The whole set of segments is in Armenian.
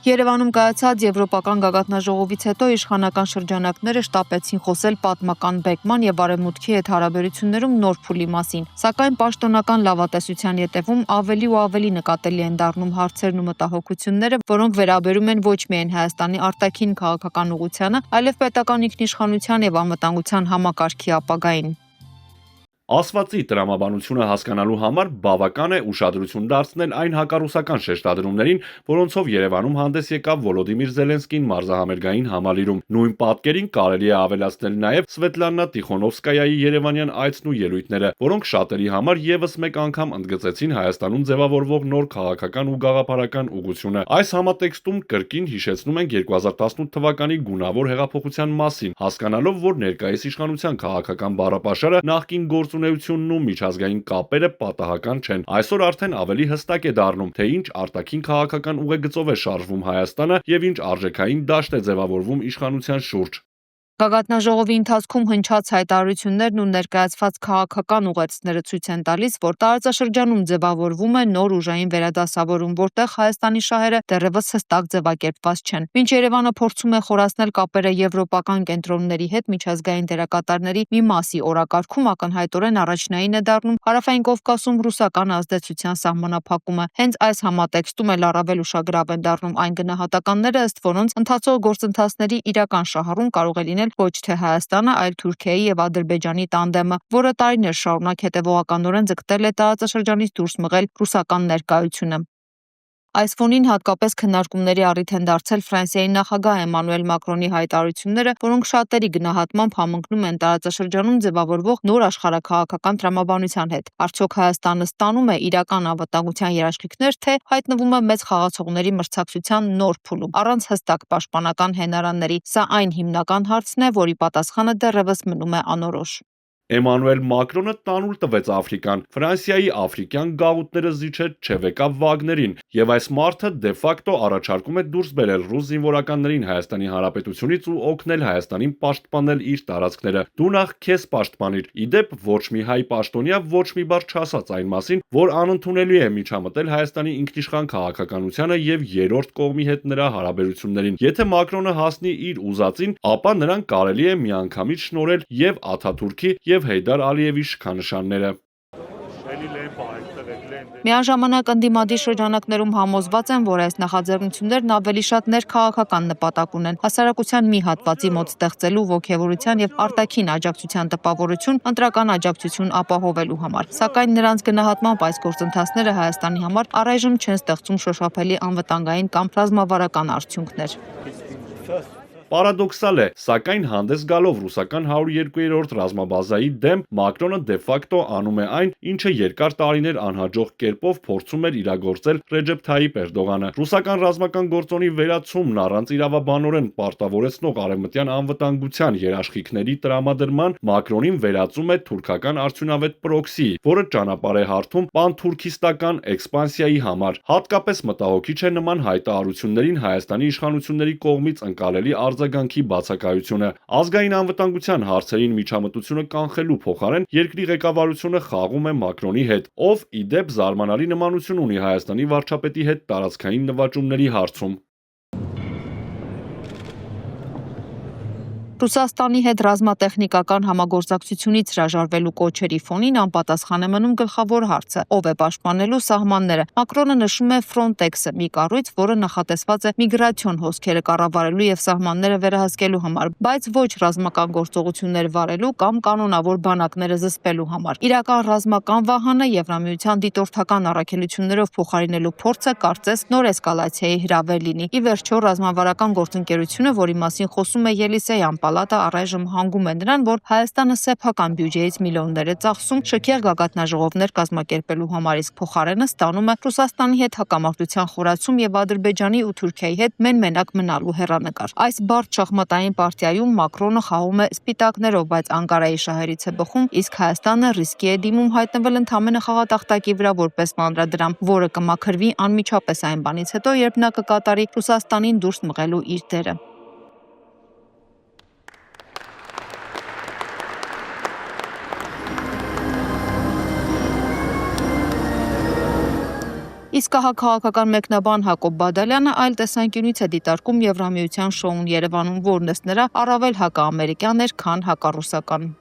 Երևանում կայացած եվրոպական գագաթնաժողովից հետո իշխանական շրջանակները շտապեցին խոսել պատմական բեկման եւ արևմուտքի հետ հարաբերություններում նոր փուլի մասին, սակայն պաշտոնական լավատեսության ետևում ավելի ու ավելի նկատելի են դառնում հարցերն ու մտահոգությունները, որոնք վերաբերում են ոչ միայն Հայաստանի արտաքին քաղաքական ուղղությանը, այլև պետական ինքնիշխանության եւ անվտանգության համակարգի ապագային։ Ասվածի տրամաբանությունը հասկանալու համար բավական է ուշադրություն դարձնել այն հակառուսական շեշտադրումներին, որոնցով Երևանում հանդես եկավ Վոլոդիմիր Զելենսկին մարզահամերգային համալիրում։ Նույն պատկերին կարելի է ավելացնել նաև Սվետլանա Տիխոնովսկայայի երևանյան այցն ու ելույթները, որոնք շատերի համար եւս մեկ անգամ ընդգծեցին Հայաստանում ձևավորվող նոր քաղաքական ու գաղափարական ուղղությունը։ Այս համատեքստում կրկին հիշեցնում ենք 2018 թվականի գունավոր հեղափոխության մասին, հասկանալով, որ ներկայիս իշխանության քաղաքական բառապաշարը նախկին գործունեությունն ու միջազգային կապերը պատահական չեն։ Այսօր արդեն ավելի հստակ է դառնում, թե ինչ արտաքին քաղաքական ուղեգծով է շարժվում Հայաստանը եւ ինչ արժեքային դաշտ է ձևավորվում իշխանության շուրջ։ Գագաթնաժողովի ընթացքում հնչած հայտարարություններն ու ներկայացված քաղաքական ուղերձները ցույց են տալիս, որ տարածաշրջանում ձևավորվում է նոր ուժային վերադասավորում, որտեղ Հայաստանի շահերը դեռևս հստակ ձևակերպված չեն։ Մինչ Երևանը փորձում է խորացնել կապերը եվրոպական կենտրոնների հետ, միջազգային դերակատարների մի մասի օրակարգում ակնհայտորեն առաջնային է դառնում Հարավային Կովկասում ռուսական ազդեցության սահմանափակումը։ Հենց այս համատեքստում էլ առավել ուշագրավ են դառնում այն գնահատականները, ըստ որոնց ընթացող գործընթացների իրական շահառուն կարող է լինել ոչ թե Հայաստանը, այլ Թուրքիայի եւ Ադրբեջանի տանդեմը, որը տարիներ շարունակ հետևողականորեն ձգտել է տարածաշրջանից դուրս մղել ռուսական ներկայությունը։ Այս ֆոնին հատկապես քննարկումների առիթ են դարձել Ֆրանսիայի նախագահ Էմանուել Մակրոնի հայտարարությունները, որոնք շատերի գնահատմամբ համընկնում են տարածաշրջանում ձևավորվող նոր աշխարհաքաղաքական տրամաբանության հետ։ Արդյոք Հայաստանը ստանում է իրական անվտանգության երաշխիքներ, թե հայտնվում է մեծ խաղացողների մրցակցության նոր փուլում, առանց հստակ պաշտպանական հենարանների։ Սա այն հիմնական հարցն է, որի պատասխանը դեռևս մնում է անորոշ։ Էմանուել Մակրոնը տանուլ տվեց Աֆրիկան, Ֆրանսիայի աֆրիկյան գաղութները զիջեց ՉՎԿ Վագներին, եւ այս մարդը դե ֆակտո առաջարկում է դուրս բերել ռուս զինվորականներին Հայաստանի Հանրապետությունից ու օգնել Հայաստանին պաշտպանել իր տարածքները։ Դու նախ քեզ պաշտպանիր։ Իդեպ ոչ մի հայ պաշտոնյա ոչ մի բառ չասաց այն մասին, որ անընդունելի է միջամտել Հայաստանի ինքնիշխան քաղաքականությանը եւ երրորդ կողմի հետ նրա հարաբերություններին։ Եթե Մակրոնը հասնի իր ուզածին, ապա նրան կարելի է միանգամից շնորհել եւ Աթաթուրքի եւ Հեյդար Ալիևի շքանշանները։ Միաժամանակ ընդդիմադիր շրջանակներում համոզված են, որ այս նախաձեռնություններն ավելի շատ ներքաղաքական նպատակ ունեն, հասարակության մի հատվածի մոտ ստեղծելու ոգևորության եւ արտաքին աջակցության տպավորություն, ընտրական աջակցություն ապահովելու համար։ Սակայն նրանց գնահատմամբ այս գործընթացները Հայաստանի համար առայժմ չեն ստեղծում շոշափելի անվտանգային կամ ռազմավարական արդյունքներ։ Պարադոքսալ է, սակայն հանդես գալով ռուսական 102-րդ ռազմաբազայի դեմ Մակրոնը դե ֆակտո անում է այն, ինչը երկար տարիներ անհաջող կերպով փորձում էր իրագործել Ռեջեփ Թայիպ Էրդողանը։ Ռուսական ռազմական գործոնի վերացումն առանց իրավաբանորեն պարտավորեցնող արևմտյան անվտանգության երաշխիքների տրամադրման Մակրոնին վերածում է թուրքական արդյունավետ պրոքսի, որը ճանապարհ է հարթում պանթուրքիստական էքսպանսիայի համար։ Հատկապես մտահոգիչ է նման հայտարարություններին Հայաստանի իշխանությունների կողմից ընկալելի արձագանքի բացակայությունը։ Ազգային անվտանգության հարցերին միջամտությունը կանխելու փոխարեն երկրի ղեկավարությունը խաղում է Մակրոնի հետ, ով ի դեպ զարմանալի նմանություն ունի Հայաստանի վարչապետի հետ տարածքային նվաճումների հարցում։ Ռուսաստանի հետ ռազմատեխնիկական համագործակցությունից հրաժարվելու կոչերի ֆոնին անպատասխան է մնում գլխավոր հարցը՝ ով է պաշտպանելու սահմանները։ Մակրոնը նշում է Frontex-ը, մի կառույց, որը նախատեսված է միգրացիոն հոսքերը կառավարելու եւ սահմանները վերահսկելու համար, բայց ոչ ռազմական գործողություններ վարելու կամ կանոնավոր բանակները զսպելու համար։ Իրական ռազմական վահանը Եվրամիության դիտորդական առաքելություններով փոխարինելու փորձը կարծես նոր էսկալացիայի հրավեր լինի։ Ի վերջո, ռազմավարական գործընկերությունը, որի մասին խոսում է Ելիսեյան պալատը, առայժմ հանգում է նրան, որ Հայաստանը սեփական բյուջեից միլիոններ է ծախսում շքեղ գագաթնաժողովներ կազմակերպելու համար, իսկ փոխարենը ստանում է Ռուսաստանի հետ հակամարտության խորացում եւ Ադրբեջանի ու Թուրքիայի հետ մեն-մենակ մնալու հեռանկար։ Այս բարդ շախմատային պարտիայում Մակրոնը խաղում է սպիտակներով, բայց Անկարայի շահերից է բխում, իսկ Հայաստանը ռիսկի է դիմում հայտնվել ընդամենը խաղատախտակի վրա որպես մանրադրամ, որը կմաքրվի անմիջապես այն բանից հետո, երբ նա կկատարի Ռուսաստանին դուրս մղելու իր դերը։ Իսկ քաղաքական մեկնաբան Հակոբ Բադալյանը այլ տեսանկյունից է դիտարկում Եվրամիության շոուն Երևանում, որն ըստ նրա առավել հակաամերիկյան էր, քան հակառուսական։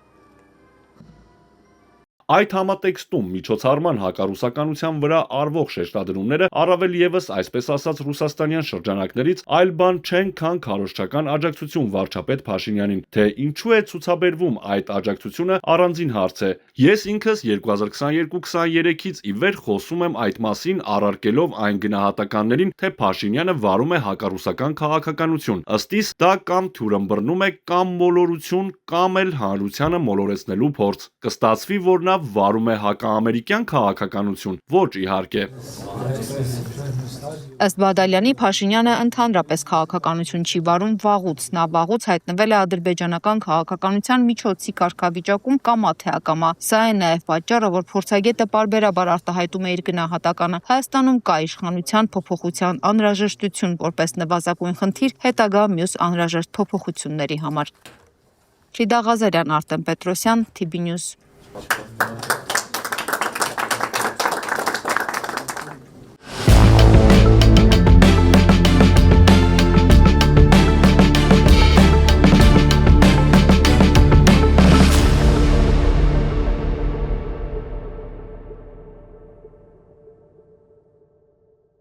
Այդ համատեքստում միջոցառման հակառուսականության վրա արվող շեշտադրումները առավել եւս այսպես ասած ռուսաստանյան շրջանակներից այլ բան չեն, քան քարոզչական աջակցություն վարչապետ Փաշինյանին, թե ինչու է ցուցաբերվում այդ աջակցությունը առանձին հարց է։ Ես ինքս 2022-23-ից ի վեր խոսում եմ այդ մասին, առարկելով այն գնահատականներին, թե Փաշինյանը վարում է հակառուսական քաղաքականություն։ Ըստ իս դա կամ թյուրըմբռնում է, կամ մոլորություն, կամ էլ հանրությանը մոլորեցնելու փորձ։ Կստացվի, որ նա վարում է հակաամերիկյան քաղաքականություն, ոչ իհարկե։ Ըստ Բադալյանի Փաշինյանը ընդհանրապես քաղաքականություն չի վարում վաղուց, նա վաղուց հայտնվել է ադրբեջանական քաղաքականության միջոցի կարգավիճակում կամա թե ակամա։ Սա է նաև պատճառը, որ փորձագետը պարբերաբար արտահայտում է իր գնահատականը։ Հայաստանում կա իշխանության փոփոխության անհրաժեշտություն որպես նվազագույն խնդիր հետագա մյուս անհրաժեշտ փոփոխությունների համար։ Ֆրիդա Ղազարյան, Արտեմ Պետրոսյան, TB News։